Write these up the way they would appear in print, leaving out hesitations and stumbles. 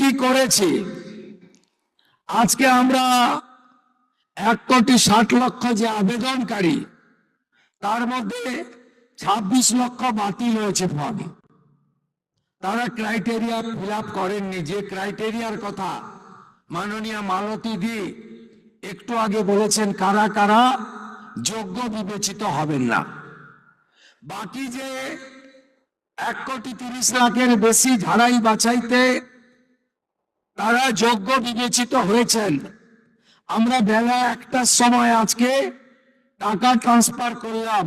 কি করেছে। আজকে আমরা 1,60,00,000 যে আবেদনকারী, তার মধ্যে 26 লক্ষ বাতিল হয়েছে ফর্ম। তারা ক্রাইটেরিয়া ফিল আপ করেননি। যে ক্রাইটেরিয়ার কথা মাননীয় মালতী দি একটু আগে বলেছেন, কারা কারা যোগ্য বিবেচিত হবেন না। বাকি যে 1,30,00,000-এর বেশি ঝাড়াই বাছাইতে তারা যোগ্য বিবেচিত হয়েছেন, আমরা বেলা 1টার সময় আজকে টাকা ট্রান্সফার করলাম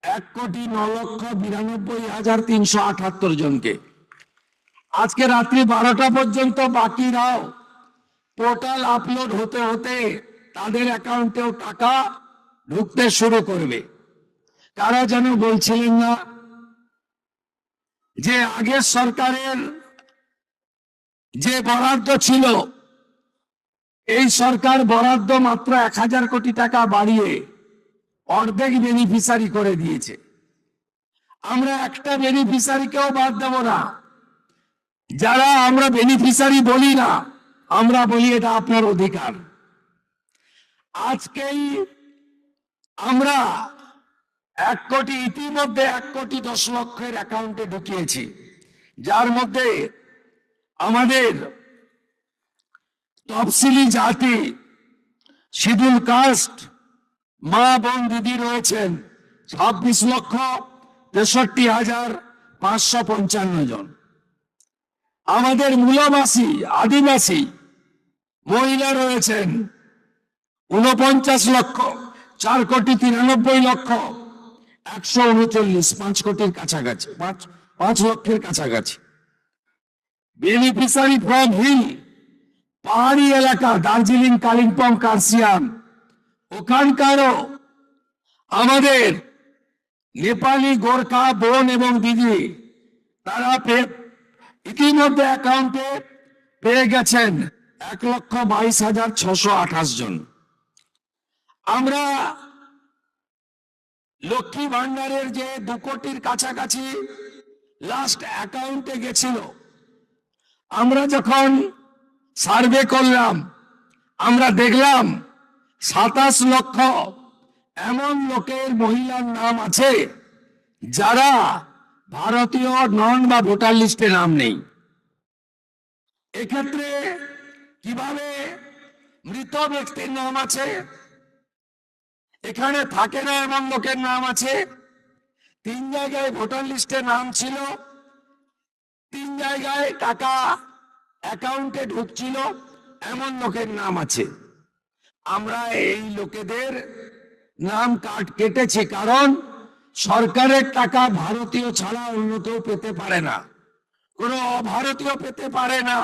1,09,92,378 জনকে। আজকে রাত্রি 12টা পর্যন্ত বাকিরাও পোর্টাল আপলোড হতে হতে তাদের অ্যাকাউন্টেও টাকা ঢুকতে শুরু করবে। কারা যেন বলছিলেন না যে আগের সরকারের যে বরাদ্দ ছিল, এই সরকার বরাদ্দ মাত্র 1,000 কোটি টাকা বাড়িয়ে অর্ধেক বেনিফিশিয়ারি করে দিয়েছে। আমরা একটা বেনিফিশিয়ারিকেও বাদ দেব না। যারা আমরা বেনিফিশিয়ারি বলি না, আমরা বলি এটা আপনার অধিকার। আজকেই আমরা 1 কোটি, ইতিমধ্যে 1,10,00,000-এর অ্যাকাউন্টে ঢুকিয়েছি, যার মধ্যে আমাদের তফসিলি জাতি, শিডিউল কাস্ট মা বোন দিদি রয়েছেন 26,63,555 জন। আমাদের মূলবাসী আদিবাসী মহিলা রয়েছেন 49,04,93,139, 5 কোটির কাছাকাছি, 5 লক্ষের কাছাকাছি। বেনিফিশিয়ারি ফ্রম হিল, পাহাড়ি এলাকা, দার্জিলিং, কালিম্পং, কার্শিয়াং, ওখানকারও আমাদের নেপালি গোর্খা বোন এবং দিদি, তারা ইতিমধ্যে অ্যাকাউন্টে পেয়ে গেছেন 1,22,628 জন। আমরা লক্ষ্মী ভান্ডারের যে 2 কোটির কাছাকাছি লাস্ট অ্যাকাউন্টে গেছিল, আমরা যখন সার্ভে করলাম, আমরা দেখলাম 27 লক্ষ এমন লোকের, মহিলার নাম আছে যারা ভারতীয় নন বা ভোটার লিস্টে নাম নেই। এক্ষেত্রে কিভাবে মৃত ব্যক্তির নাম আছে, এখানে থাকে না এমন লোকের নাম আছে, 3 জায়গায় ভোটার লিস্টে নাম ছিল, 3 জায়গায় টাকা অ্যাকাউন্টে ঢুকছিল, এমন লোকের নাম আছে। আমরা এই লোকেদের নাম কেটেছি, কারণ সরকারের টাকা ভারতীয় ছাড়া অন্য কেউ পেতে পারে না, কোনো অভারতীয় পেতে পারে না।